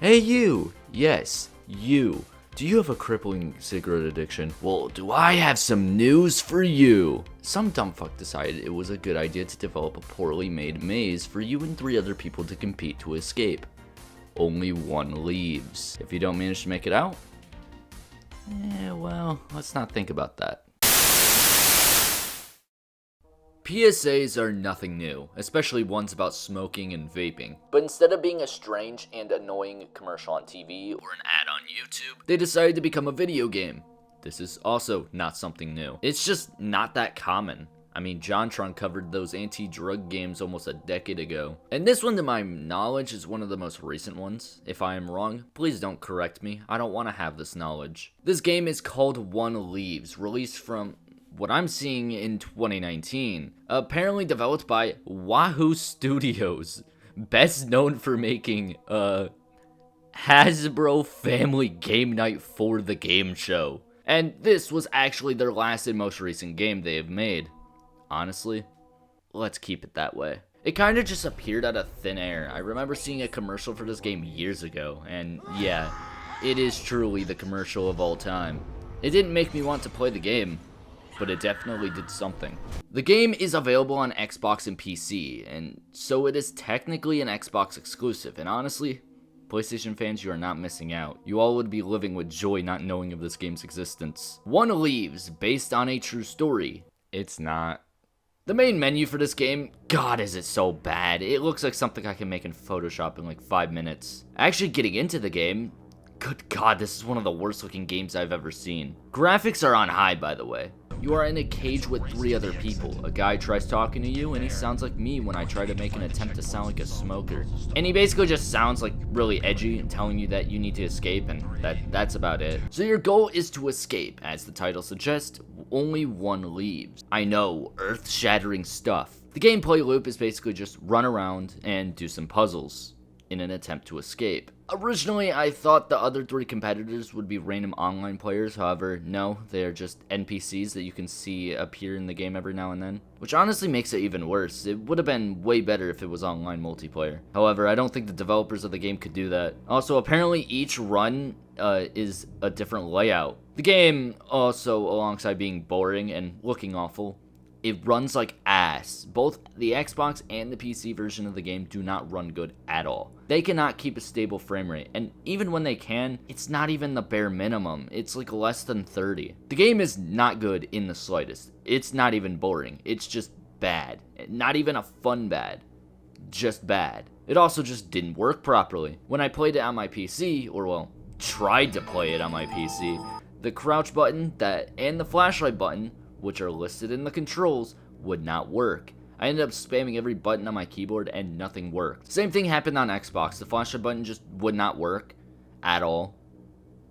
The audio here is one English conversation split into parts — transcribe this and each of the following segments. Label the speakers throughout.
Speaker 1: Hey you! Yes, you. Do you have a crippling cigarette addiction? Well, do I have some news for you? Some dumb fuck decided it was a good idea to develop a poorly made maze for you and 3 other people to compete to escape. Only one leaves. If you don't manage to make it out, well, let's not think about that. PSAs are nothing new, especially ones about smoking and vaping. But instead of being a strange and annoying commercial on TV or an ad on YouTube, they decided to become a video game. This is also not something new. It's just not that common. I mean, JonTron covered those anti-drug games almost a decade ago. And this one, to my knowledge, is one of the most recent ones. If I am wrong, please don't correct me. I don't want to have this knowledge. This game is called One Leaves, released from what I'm seeing in 2019, apparently developed by Wahoo Studios, best known for making Hasbro Family Game Night for the Game Show. And this was actually their last and most recent game they have made. Honestly, let's keep it that way. It kind of just appeared out of thin air. I remember seeing a commercial for this game years ago, and yeah, it is truly the commercial of all time. It didn't make me want to play the game, but it definitely did something. The game is available on Xbox and PC, and so it is technically an Xbox exclusive, and honestly, PlayStation fans, you are not missing out. You all would be living with joy not knowing of this game's existence. One Leaves, based on a true story. It's not. The main menu for this game, God, is it so bad. It looks like something I can make in Photoshop in like 5 minutes. Actually getting into the game, good God, this is one of the worst looking games I've ever seen. Graphics are on high, by the way. You are in a cage with 3 other people. A guy tries talking to you, and he sounds like me when I try to make an attempt to sound like a smoker. And he basically just sounds like really edgy and telling you that you need to escape, and that's about it. So your goal is to escape. As the title suggests, only one leaves. I know, earth-shattering stuff. The gameplay loop is basically just run around and do some puzzles in an attempt to escape. Originally, I thought the other 3 competitors would be random online players, however, no, they are just NPCs that you can see appear in the game every now and then, which honestly makes it even worse. It would have been way better if it was online multiplayer. However, I don't think the developers of the game could do that. Also, apparently each run is a different layout. The game, also, alongside being boring and looking awful, it runs like ass. Both the Xbox and the PC version of the game do not run good at all. They cannot keep a stable frame rate, and even when they can, it's not even the bare minimum. It's like less than 30. The game is not good in the slightest. It's not even boring. It's just bad. Not even a fun bad. Just bad. It also just didn't work properly. When I played it on my PC, or well, tried to play it on my PC, the crouch button and the flashlight button, which are listed in the controls, would not work. I ended up spamming every button on my keyboard and nothing worked. Same thing happened on Xbox. The flashlight button just would not work at all.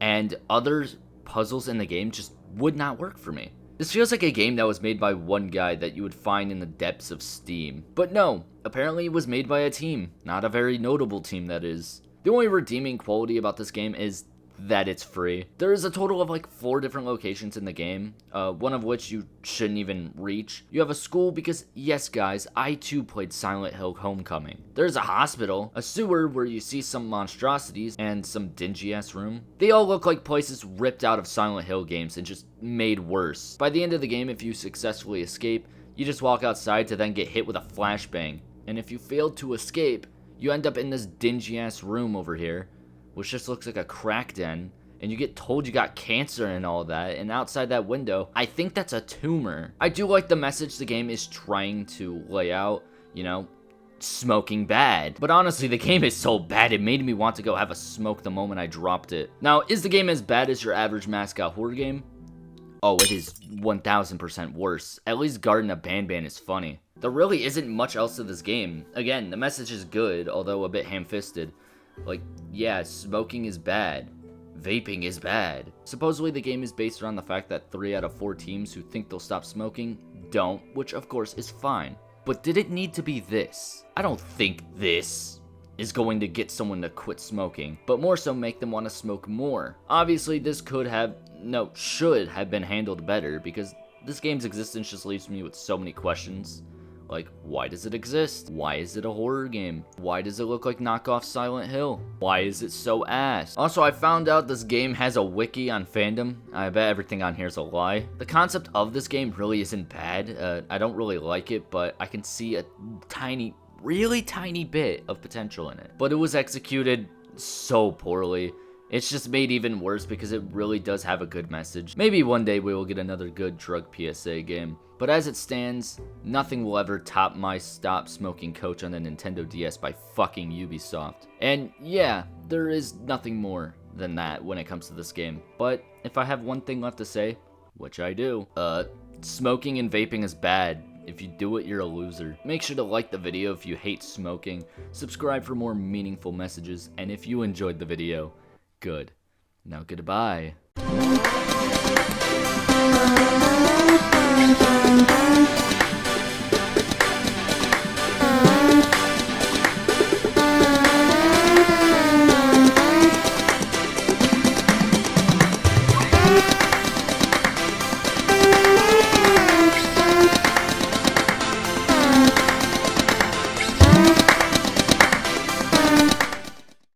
Speaker 1: And other puzzles in the game just would not work for me. This feels like a game that was made by one guy that you would find in the depths of Steam. But no, apparently it was made by a team. Not a very notable team, that is. The only redeeming quality about this game is that it's free. There is a total of like 4 different locations in the game, one of which you shouldn't even reach. You have a school because, yes guys, I too played Silent Hill Homecoming. There's a hospital, a sewer where you see some monstrosities, and some dingy ass room. They all look like places ripped out of Silent Hill games and just made worse. By the end of the game, if you successfully escape, you just walk outside to then get hit with a flashbang. And if you fail to escape, you end up in this dingy ass room over here, which just looks like a crack den, and you get told you got cancer and all that, and outside that window, I think that's a tumor. I do like the message the game is trying to lay out, you know, smoking bad. But honestly, the game is so bad, it made me want to go have a smoke the moment I dropped it. Now, is the game as bad as your average mascot horror game? Oh, it is 1000% worse. At least Garden of Banban is funny. There really isn't much else to this game. Again, the message is good, although a bit ham-fisted. Like, yeah, smoking is bad. Vaping is bad. Supposedly the game is based around the fact that 3 out of 4 teams who think they'll stop smoking don't, which of course is fine. But did it need to be this? I don't think this is going to get someone to quit smoking, but more so make them want to smoke more. Obviously this should have been handled better, because this game's existence just leaves me with so many questions. Like, why does it exist? Why is it a horror game? Why does it look like knockoff Silent Hill? Why is it so ass? Also, I found out this game has a wiki on fandom. I bet everything on here is a lie. The concept of this game really isn't bad. I don't really like it, but I can see a really tiny bit of potential in it. But it was executed so poorly. It's just made even worse because it really does have a good message. Maybe one day we will get another good drug PSA game. But as it stands, nothing will ever top my Stop Smoking Coach on the Nintendo DS by fucking Ubisoft. And yeah, there is nothing more than that when it comes to this game. But if I have one thing left to say, which I do, smoking and vaping is bad. If you do it, you're a loser. Make sure to like the video if you hate smoking, subscribe for more meaningful messages, and if you enjoyed the video, good. Now goodbye.